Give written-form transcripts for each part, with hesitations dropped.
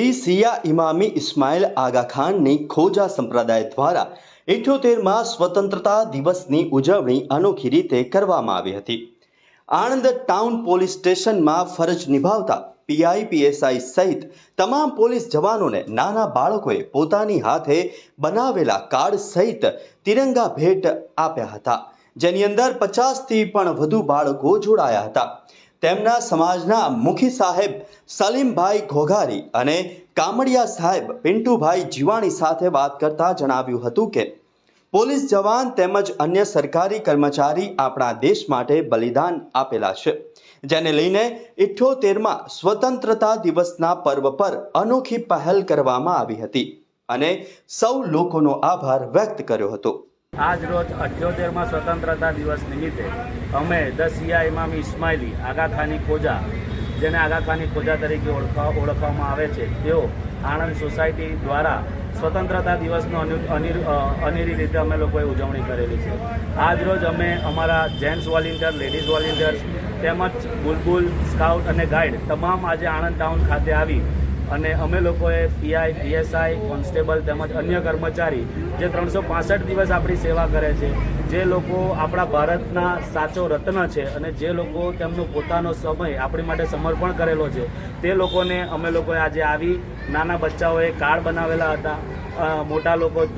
સિયા ઇમામી ઇસ્માઇલ આગા ખાનની ખોજા સંપ્રદાય દ્વારા 78માં સ્વતંત્રતા દિવસની ઉજવણી અનોખી રીતે કરવામાં આવી હતી। આણંદ ટાઉન પોલીસ સ્ટેશનમાં ફરજ નિભાવતા પીઆઈ પીએસઆઈ સહિત તમામ પોલીસ જવાનોને નાના બાળકોએ પોતાની હાથે બનાવેલા કાર્ડ સહિત તિરંગા ભેટ આપ્યા હતા, જેની અંદર 50થી પણ વધુ બાળકો જોડાયા હતા। તેમના સમાજના મુખી સાહેબ સલીમભાઈ ઘોઘારી અને કામડિયા સાહેબ પિન્ટુભાઈ જીવાણી સાથે વાત કરતા જણાવ્યું હતું કે પોલીસ જવાન તેમજ અન્ય સરકારી કર્મચારી આપણા દેશ માટે બલિદાન આપેલા છે, જેને લઈને 78માં સ્વતંત્રતા દિવસના પર્વ પર અનોખી પહેલ કરવામાં આવી હતી અને સૌ લોકોનો આભાર વ્યક્ત કર્યો હતો। આજ રોજ 78માં સ્વતંત્રતા દિવસ નિમિત્તે અમે સિયા ઇમામી ઇસ્માઇલી આગા ખાની ખોજા, જેને આગા ખાની ખોજા તરીકે ઓળખવામાં આવે છે, તેઓ આણંદ સોસાયટી દ્વારા સ્વતંત્રતા દિવસનો અનેરી રીતે અમે લોકોએ ઉજવણી કરેલી છે। આજ રોજ અમે અમારા જેન્ટ્સ વોલેન્ટિયર, લેડીઝ વોલેન્ટિયર્સ તેમજ બુલબુલ સ્કાઉટ અને ગાઈડ તમામ આજે આણંદ ટાઉન ખાતે આવી અને અમે લોકોએ પીઆઈ પીએસઆઈ કોન્સ્ટેબલ તેમજ અન્ય કર્મચારી જે 365 દિવસ આપણી સેવા કરે છે, જે લોકો આપણા ભારતના સાચો રત્ન છે અને જે લોકો તેમનો પોતાનો સમય આપણી માટે સમર્પણ કરેલો છે, તે લોકોને અમે લોકોએ આજે આવી નાના બચ્ચાઓએ કાર્ડ બનાવેલા હતા, મોટા લોકો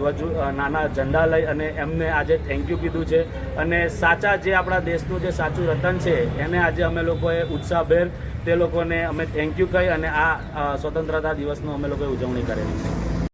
નાના ઝંડા લઈ અને એમને આજે થેન્ક યુ કીધું છે અને સાચા જે આપણા દેશનું જે સાચું રતન છે એને આજે અમે લોકોએ ઉત્સાહભેર તે લોકોને અમે થેન્ક યુ કહી અને આ સ્વતંત્રતા દિવસનો અમે લોકોએ ઉજવણી કરેલી છે।